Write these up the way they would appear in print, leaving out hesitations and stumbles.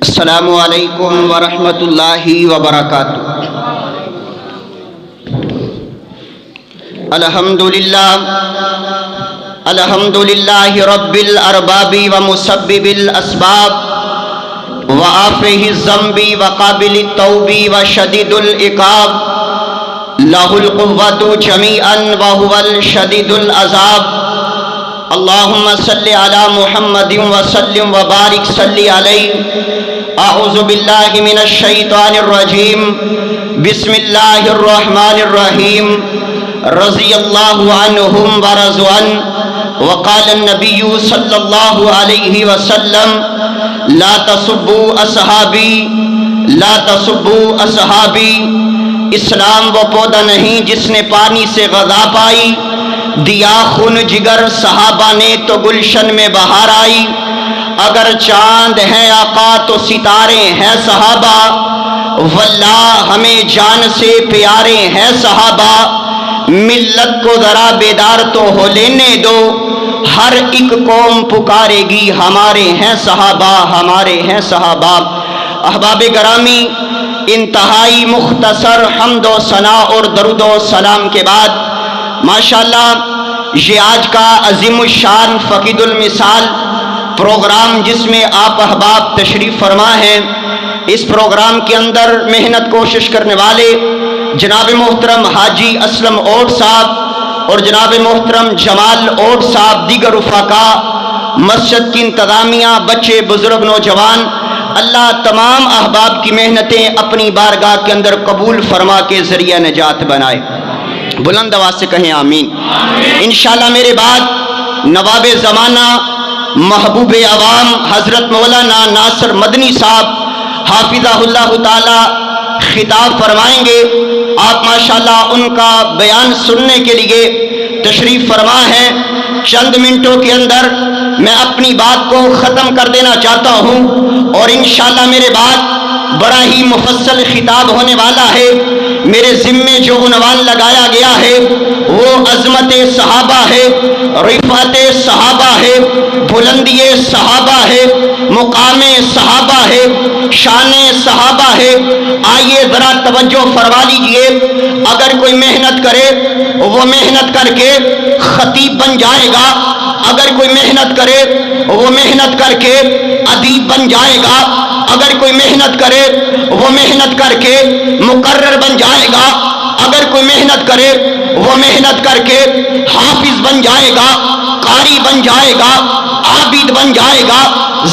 السلام علیکم ورحمۃ اللہ وبرکاتہ۔ الحمد للہ رب الارباب ومسبب الاسباب وآفہ الذنب وقابل التوب وشدید العقاب، لہ القوۃ جمیعا وہو الشدید العذاب۔ اللہم صلی علی محمد وسلم وبارک صلی علیہ۔ اعوذ باللہ من الشیطان الرجیم، بسم اللہ الرحمن الرحیم۔ رضی اللہ عنہم ورضوا عنہ، وقال النبی صلی اللہ علیہ وسلم لا تسبوا اصحابی لا تسبوا اصحابی۔ اسلام وہ پودا نہیں جس نے پانی سے غذا پائی، دیا خون جگر صحابہ نے تو گلشن میں بہار آئی۔ اگر چاند ہیں آقا تو ستارے ہیں صحابہ، واللہ ہمیں جان سے پیارے ہیں صحابہ۔ ملت کو ذرا بیدار تو ہو لینے دو، ہر ایک قوم پکارے گی ہمارے ہیں صحابہ، ہمارے ہیں صحابہ۔ احباب گرامی، انتہائی مختصر حمد و ثنا اور درود و سلام کے بعد ماشاءاللہ یہ آج کا عظیم الشان فقید المثال پروگرام جس میں آپ احباب تشریف فرما ہیں، اس پروگرام کے اندر محنت کوشش کرنے والے جناب محترم حاجی اسلم اوٹ صاحب اور جناب محترم جمال اوٹ صاحب، دیگر رفقا، مسجد کی انتظامیہ، بچے، بزرگ، نوجوان، اللہ تمام احباب کی محنتیں اپنی بارگاہ کے اندر قبول فرما کے ذریعہ نجات بنائے۔ بلند آواز سے کہیں آمین۔ انشاءاللہ میرے بعد نواب زمانہ محبوب عوام حضرت مولانا ناصر مدنی صاحب حافظہ اللہ تعالی خطاب فرمائیں گے۔ آپ ماشاءاللہ ان کا بیان سننے کے لیے تشریف فرما ہیں۔ چند منٹوں کے اندر میں اپنی بات کو ختم کر دینا چاہتا ہوں، اور انشاءاللہ میرے بعد بڑا ہی مفصل خطاب ہونے والا ہے۔ میرے ذمے جو عنوان لگایا گیا ہے وہ عظمت صحابہ ہے، رفعت صحابہ ہے، بلندی صحابہ ہے، مقام صحابہ ہے، شان صحابہ ہے۔ آئیے ذرا توجہ فرما لیجئے۔ اگر کوئی محنت کرے وہ محنت کر کے خطیب بن جائے گا، اگر کوئی محنت کرے وہ محنت کر کے ادیب بن جائے گا، اگر کوئی محنت کرے وہ محنت کر کے مقرر بن جائے گا، اگر کوئی محنت کرے وہ محنت کر کے حافظ بن جائے گا، قاری بن جائے گا، عابد بن جائے گا،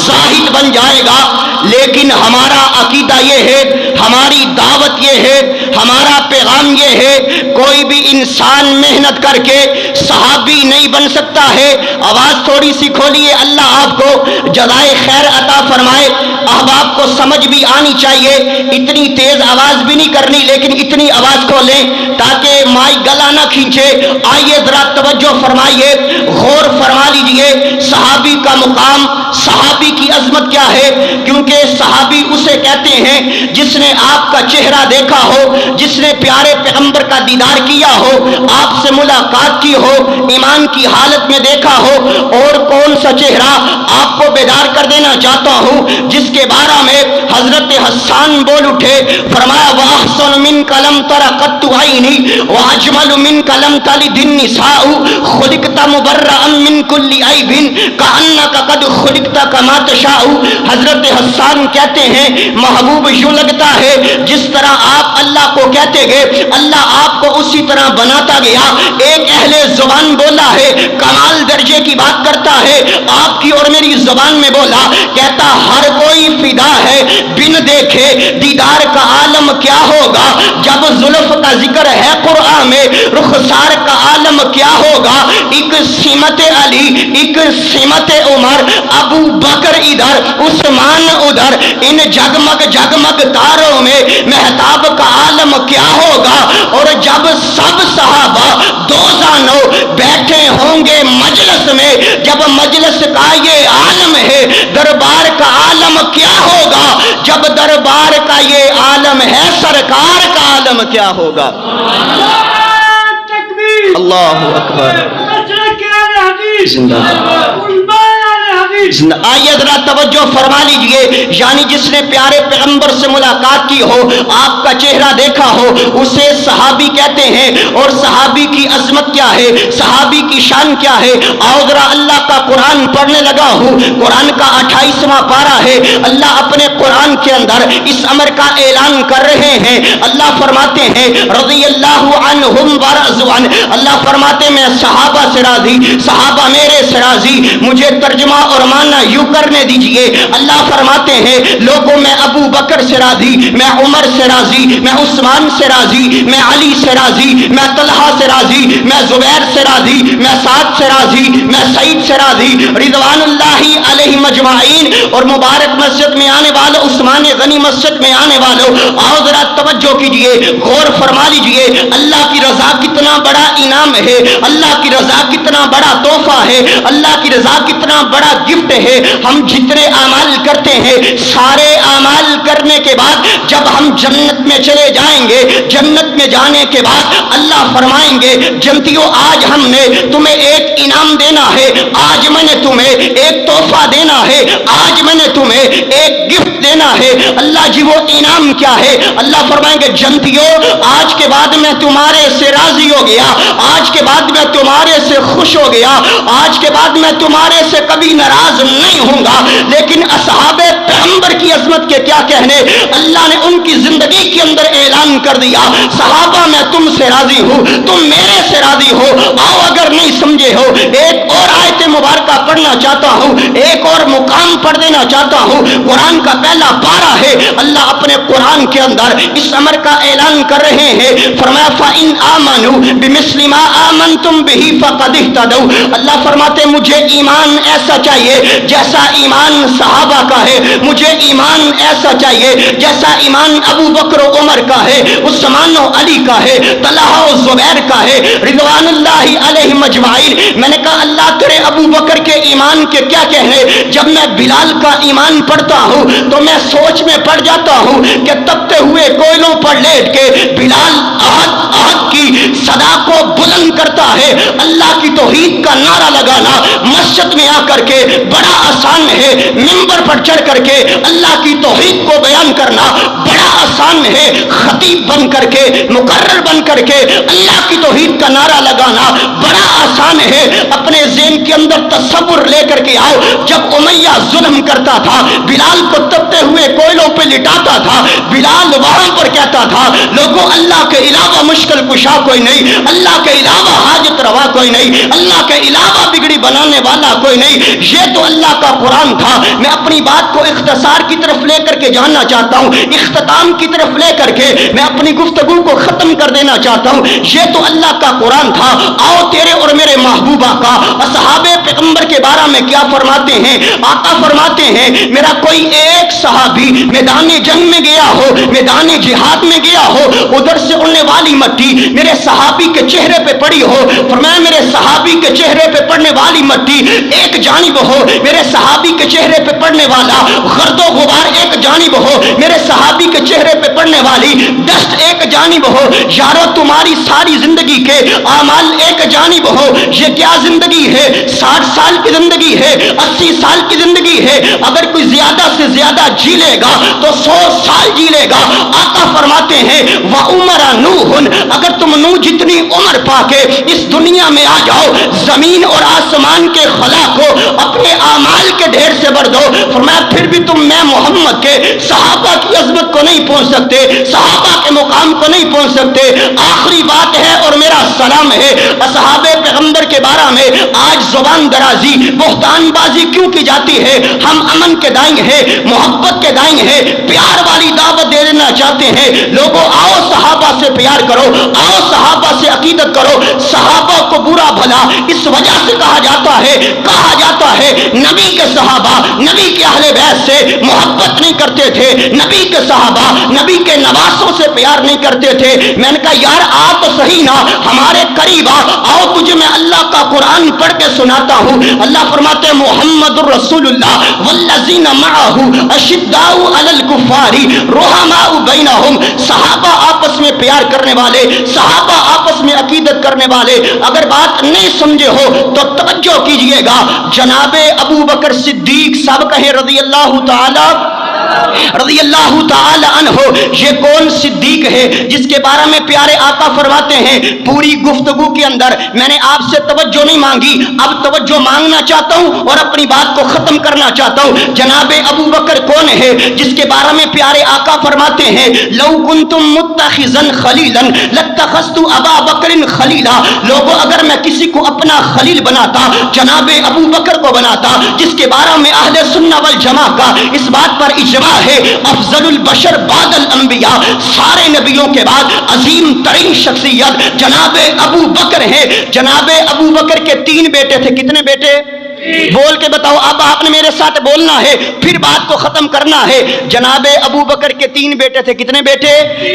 زاہد بن جائے گا۔ لیکن ہمارا عقیدہ یہ ہے، ہماری دعوت یہ ہے، ہمارا پیغام یہ ہے، کوئی بھی انسان محنت کر کے صحابی نہیں بن سکتا ہے۔ آواز تھوڑی سی کھولیے، اللہ آپ کو جزائے خیر عطا فرمائے۔ احباب کو سمجھ بھی آنی چاہیے، اتنی تیز آواز بھی نہیں کرنی، لیکن اتنی آواز کھولیں تاکہ مائی گلا نہ کھینچے۔ آئیے ذرا توجہ فرمائیے، غور فرما لیجئے۔ صحابی کا مقام، صحابی کی عظمت کیا ہے؟ کیونکہ صحابی اسے کہتے ہیں جس نے آپ کا چہرہ دیکھا ہو، جس نے پیارے پیغمبر کا دیدار کیا ہو، آپ سے ملاقات کی ہو، ایمان کی حالت میں دیکھا ہو۔ اور کون سا چہرہ آپ کو بیدار کر دینا چاہتا ہوں، جس کے بارے میں حضرت حسان بول اٹھے، فرمایا وَأَحْسَنُ مِنْكَ لَمْ تَرَ قَطُّ عَيْنِي وَأَجْمَلُ مِنْكَ لَمْ تَلِدِ النِّسَاءُ خُلِقْتَ مُبَرَّأً مِنْ كُلِّ عَيْبٍ كَأَنَّكَ قَدْ خُلِقْتَ كَمَا تَشَاءُ۔ حضرت حسان کہتے ہیں محبوب یوں لگتا ہے جس طرح آپ اللہ کو کہتے گئے، اللہ آپ کو اسی طرح بناتا گیا۔ ایک اہل زبان بولا ہے، کمال درجے کی بات کرتا ہے، آپ کی اور میری زبان میں بولا، کہتا ہر کوئی فدا ہے بن دیکھے دیدار کا عالم کیا ہوگا۔ جب زلف کا ذکر ہے قرآن میں، رخسار کا عالم کیا ہوگا۔ ایک سمت علی، ایک سمت عمر، ابو بکر ادھر، عثمان ادھر، ان جگمگ جگمگ تاروں میں مہتاب کا عالم کیا ہوگا۔ اور جب سب صحابہ دو زانوں بیٹھے ہوں گے مجلس میں، جب مجلس کا یہ عالم ہے، دربار کا عالم کیا ہوگا۔ جب دربار کا یہ عالم ہے، سرکار کا عالم کیا ہوگا۔ اللہ اکبر، زندہ آئیے ذرا توجہ فرما لیجئے، یعنی جس نے پیارے پیغمبر سے ملاقات کی ہو، آپ کا چہرہ دیکھا ہو، اسے صحابی کہتے ہیں۔ اور صحابی کی عظمت کیا ہے، صحابی کی شان کیا ہے؟ آؤ ذرا اللہ کا قرآن پڑھنے لگا ہوں، قرآن کا 28واں پارہ ہے۔ اللہ اپنے قرآن کے اندر اس امر کا اعلان کر رہے ہیں۔ اللہ فرماتے ہیں رضی اللہ عنہم ورضوا عنہ، اللہ فرماتے میں صحابہ سے راضی، صحابہ میرے سے راضی۔ مجھے ترجمہ اور معنی یوں کرنے دیجئے، اللہ فرماتے ہیں لوگوں میں ابو بکر سے راضی، میں عمر سے راضی، میں عثمان سے راضی، میں علی سے راضی، میں طلحہ سے راضی، میں زبیر سے راضی، میں سعد سے راضی، میں سعید سے راضی، رضوان اللہ علیہ مجمعین۔ اور مبارک مسجد میں آنے والوں، عثمان غنی مسجد میں آنے والوں، آؤ ذرا توجہ کیجئے، غور فرما لیجئے، اللہ کی رضا کتنا بڑا انعام ہے، اللہ کی رضا کتنا بڑا تحفہ ہے، اللہ کی رضا کتنا بڑا گفٹ ہے۔ ہم جتنے اعمال کرتے ہیں، سارے اعمال کرنے کے بعد جب ہم جنت میں چلے جائیں گے، جنت میں جانے کے بعد اللہ فرمائیں گے جنتیوں آج ہم نے تمہیں ایک انعام دینا ہے، آج میں نے تمہیں ایک تحفہ دینا ہے، آج میں نے تمہیں ایک گفٹ دینا ہے۔ اللہ جی وہ انعام کیا ہے؟ اللہ فرمائیں گے جنتیوں آج کے بعد میں تمہارے سے راضی ہو گیا، آج کے بعد میں تمہارے سے خوش ہو گیا، آج کے بعد میں تمہارے سے کبھی ناراض نہیں ہوں گا۔ لیکن اصحاب پیغمبر کی عظمت کے کیا کہنے، اللہ نے ان کی زندگی کے اندر اعلان کر دیا صحابہ میں تم سے راضی ہوں، تم میرے سے راضی ہو۔ آؤ اگر نہیں سمجھے ہو ایک اور آیت مبارکہ پڑھنا چاہتا ہوں، ایک اور مقام پڑھ دینا چاہتا ہوں۔ قرآن کا پہلا پارہ ہے، اللہ اپنے قرآن کے اندر اس امر کا اعلان کر رہے ہیں، فرمایا فَإِنْ آمَنُوا بِمِثْلِ مَا آمَنْتُمْ بِهِ فَقَدِ اهْتَدَوْا۔ اللہ فرماتے مجھے ایمان ایسا چاہیے جیسا ایمان صحابہ کا ہے، مجھے ایمان ایسا چاہیے جیسا ایمان ابو بکر و عمر کا ہے، عثمان و علی کا ہے، طلحہ و زبیر کا ہے، رضوان اللہ علیہ مجمعین۔ میں نے کہا اللہ تیرے ابو بکر کے ایمان کے کیا کہنے؟ جب میں بلال کا ایمان پڑھتا ہوں تو میں سوچ میں پڑ جاتا ہوں کہ تپتے ہوئے کوئلوں پر لیٹ کے بلال احد احد کی صدا کو بلند کرتا ہے۔ اللہ کی توحید کا نعرہ لگانا مسجد میں آ کر کے بڑا آسان ہے، منبر پر چڑھ کر کے اللہ کی توحید کو بیان کرنا بڑا آسان ہے، خطیب بن کر کے مقرر بن کر کے اللہ کی توحید کا نعرہ لگانا بڑا آسان ہے۔ اپنے ذہن کے اندر تصور لے کر کے آؤ، جب امیہ ظلم کرتا تھا، بلال کو تپتے ہوئے کوئلوں پہ لٹاتا تھا، بلال وہاں پر کہتا تھا لوگوں اللہ کے علاوہ مشکل کشا کوئی نہیں، اللہ کے علاوہ حاجت روا کوئی نہیں، اللہ کے علاوہ بگڑی بنانے والا کوئی نہیں۔ یہ تو اللہ کا قرآن تھا۔ میں اپنی بات کو اختصار کی طرف لے کر کے جاننا چاہتا ہوں، اختتام کی طرف لے کر کے میں اپنی گفتگو کو ختم کر دینا چاہتا ہوں۔ یہ تو اللہ کا قرآن تھا۔ آؤ تیرے اور میرے محبوبہ کا اصحاب پیغمبر کے بارے میں کیا فرماتے ہیں؟ آقا فرماتے ہیں میرا کوئی ایک صحابی میدان جنگ میں گیا ہو، میدان جہاد میں گیا ہو، ادھر سے اڑنے والی مٹی میرے صحابی کے چہرے پہ پڑی ہو، فرمایا میرے صحابی کے چہرے پہ پڑنے والی مٹی ایک جانب ہو، میرے صحابی کے چہرے پہ پڑنے والا گرد و غبار ایک جانب ہو، میرے صحابی کے چہرے پہ پڑنے والی ڈسٹ ایک جانب ہو۔ یارو تمہاری ساری زندگی کے اعمال ایک جانب ہو۔ یہ کیا زندگی ہے؟ 60 سال کی زندگی ہے، 80 سال کی زندگی ہے۔ اگر کوئی زیادہ سے زیادہ جی لے گا تو 100 سال جی لے گا۔ آقا فرماتے ہیں وَعُمَرَ نُوحٌ، اگر تم نوح جتنی عمر پا کے اس دنیا میں آ جاؤ، زمین اور آسمان کے خلا کو اپنے اعمال کے ڈھیر سے بھر دو، فرمایا پھر بھی تم میں محمد کے صحابہ کی عظمت کو نہیں پہنچ سکتے، صحابہ کے مقام کو نہیں پہنچ سکتے۔ آخری بات ہے اور میرا سلام ہے اصحاب پیغمبر کے بارے میں آج زبان درازی بہتان بازی کیوں کی جاتی ہے؟ ہم امن کے دائیں ہیں، محبت کے دائیں ہیں، پیار والی دعوت دے دینا چاہتے ہیں۔ لوگوں آؤ صحابہ سے پیار کرو، آؤ صحابہ سے عقیدت کرو۔ صحابہ کو برا بھلا اس وجہ سے کہا جاتا ہے نبی کے صحابہ نبی کے اہل بیت سے محبت نہیں کرتے تھے، نبی کے صحابہ نبی کے نواسوں سے پیار نہیں کرتے تھے۔ میں نے کہا یار آ تو صحیح نا، ہمارے قریب آؤ تجھے میں اللہ کا قرآن پڑھ کے سناتا ہوں۔ اللہ فرماتے ہیں محمد الرسول اللہ والذین معہ اشداء علی الکفار رحماء بینہم، صحابہ آپس میں پیار کرنے والے، صحابہ آپس میں عقیدت کرنے والے۔ اگر بات نہیں سمجھے ہو تو توجہ کیجئے گا، جناب ابو بکر صدیق صاحب کہیں رضی اللہ تعالی عنہ، یہ کون صدیق ہے جس کے بارے میں پیارے آقا فرماتے ہیں پوری گفتگو کے اندر میں نے آپ سے توجہ نہیں مانگی، اب توجہ مانگنا چاہتا ہوں اور اپنی بات کو ختم کرنا چاہتا ہوں۔ جناب ابو بکر کون ہے جس کے بارے میں پیارے آقا فرماتے ہیں لو کنتم متخذا خلیلا لاتخذت ابا بکر خلیلا، لوگوں اگر میں کسی کو اپنا خلیل بناتا جناب ابو بکر کو بناتا، جس کے بارے میں اہل سنہ والجماعہ کا اس بات پر اجماع ہے افضل البشر بعد الانبیاء، سارے نبیوں کے بعد عظیم ترین شخصیت جناب ابو بکر ہے۔ جناب ابو بکر کے 3 بیٹے تھے، کتنے بیٹے؟ بول کے بتاؤ، اب آپ نے میرے ساتھ بولنا ہے پھر بات کو ختم کرنا ہے۔ جناب ابو بکر کے 3 بیٹے تھے، کتنے بیٹے؟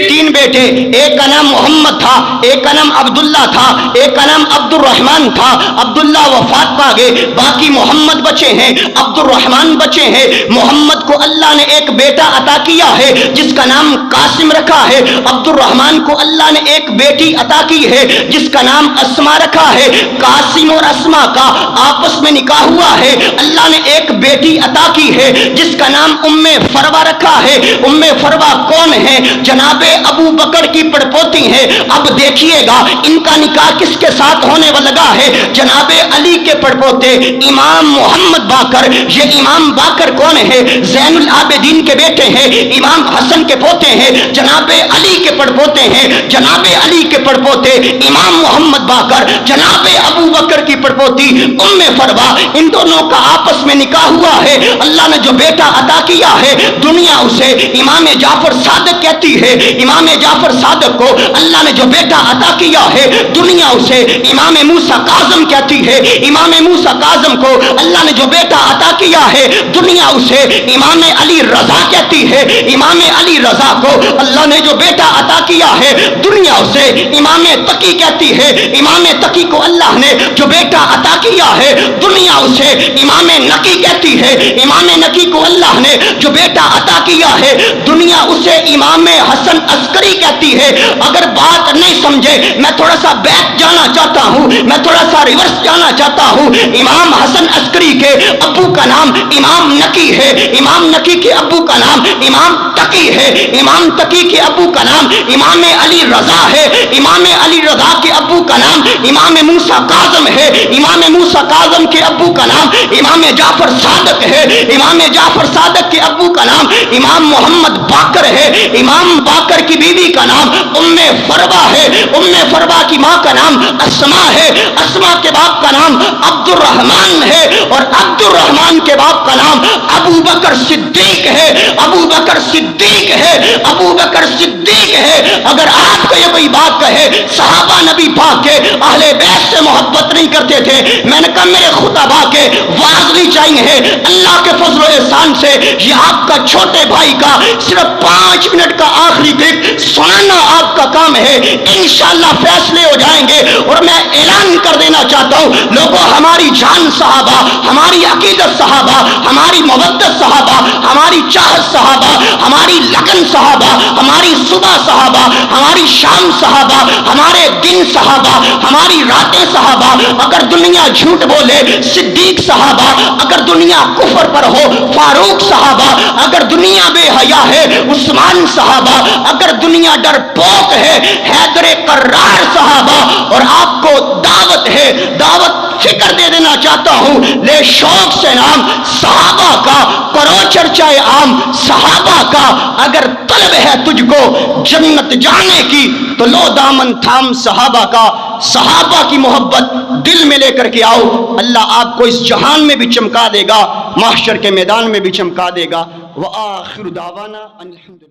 3 بیٹے، ایک کا نام محمد تھا، ایک کا نام عبداللہ تھا، ایک کا نام عبد الرحمن تھا۔ عبداللہ وفات پا گئے، باقی محمد بچے ہیں، عبد الرحمن بچے ہیں۔ محمد کو اللہ نے ایک بیٹا عطا کیا ہے جس کا نام قاسم رکھا ہے، عبد الرحمن کو اللہ نے ایک بیٹی عطا کی ہے جس کا نام اسما رکھا ہے۔ قاسم اور اسما کا آپس میں نکاح ہوا ہے، اللہ نے ایک بیٹی عطا کی ہے جس کا نام ام فروہ رکھا ہے۔ ام فروہ کون ہے؟ جناب ابو بکر کی پڑپوتی ہے۔ اب دیکھیے گا ان کا نکاح کس کے ساتھ ہونے لگا ہے؟ جناب علی کے پڑپوتے امام محمد باقر۔ یہ امام باقر کون ہے؟ زین العابدین کے بیٹے ہیں، امام حسن کے پوتے ہیں، جناب علی کے پڑپوتے ہیں، جناب علی کے پڑپوتے امام محمد باقر، جناب ابو بکر کی پڑپوتی ام فروہ، ان دونوں کا آپس میں نکاح ہوا ہے۔ اللہ نے جو بیٹا عطا کیا ہے دنیا اسے امام جعفر صادق کہتی ہے، امام جعفر صادق کو اللہ نے جو بیٹا عطا کیا ہے دنیا اسے امام موسیٰ کاظم کہتی ہے، امام موسیٰ کاظم کو اللہ نے جو بیٹا عطا کیا ہے دنیا اسے امام علی رضا کہتی ہے، امام علی رضا کو اللہ نے جو بیٹا عطا کیا ہے دنیا اسے امام تقی کہتی ہے، امام تقی کو اللہ نے جو بیٹا عطا کیا ہے دنیا اسے امام نقی کہتی ہے، امام نقی کو اللہ نے جو بیٹا عطا کیا ہے دنیا اسے امام حسن عسکری کہتی ہے۔ اگر بات نہیں سمجھے میں تھوڑا سا بیک جانا چاہتا ہوں، میں تھوڑا سا ریورس جانا چاہتا ہوں۔ امام حسن عسکری کے ابو کا نام امام نقی ہے، امام نقی کے ابو کا نام امام تقی ہے، امام تقی کے ابو کا نام امام علی رضا ہے، امام علی رضا کے ابو کا نام امام موسیٰ کاظم ہے، امام موسیٰ کاظم کے ابو کا نام امام جعفر صادق ہے، امام جعفر صادق کے ابو کا نام امام محمد باقر ہے، امام باقر کی بیوی کا نام ام فروہ ہے، ام فروہ کی ماں کا نام اسما ہے، اسما کے باپ کا نام عبد الرحمن ہے، اور عبد الرحمن کے باپ کا نام ابو بکر صدیق ہے، ابو بکر صدیق ہے، ابو بکر صدیق ہے۔ اگر آپ کو یہ کوئی بات کہے صحابہ نبی پاک کے اہل بیت سے محبت نہیں کرتے تھے، میں نے کہا میرے خطبہ کے واعظ نہیں چاہیے، اللہ کے فضل و احسان سے یہ آپ کا چھوٹے بھائی کا صرف 5 منٹ کا آخری کلپ سنانا آپ کا کام ہے، انشاءاللہ فیصلے ہو جائیں گے۔ اور میں اعلان کر دینا چاہتا ہوں لوگوں، ہماری جان صحابہ، ہماری عقیدت صحابہ، ہماری مودت صحابہ، ہماری چاہت صحابہ، ہماری لگن صحابہ، ہماری صبح صحابہ، ہماری شام صحابہ، ہمارے دن صحابہ، ہماری راتیں صحابہ۔ اگر دنیا جھوٹ بولے صدیق صحابہ، اگر دنیا کفر پر ہو فاروق صحابہ، اگر دنیا بے حیا ہے عثمان صحابہ، اگر دنیا ڈرپوک ہے حیدر کرار صحابہ۔ اور آپ کو دعوت ہے، دعوت فکر دے دینا چاہتا ہوں، لے شوق سے نام صحابہ کا، کرو چرچہ عام صحابہ کا۔ اگر طلب ہے تجھ کو جنت جانے کی تو لو دامن تھام صحابہ کا، صحابہ کی محبت دل میں لے کر کے آؤ، اللہ آپ کو اس جہان میں بھی چمکا دے گا، محشر کے میدان میں بھی چمکا دے گا۔ وآخر دعوانا ان الحمد للہ۔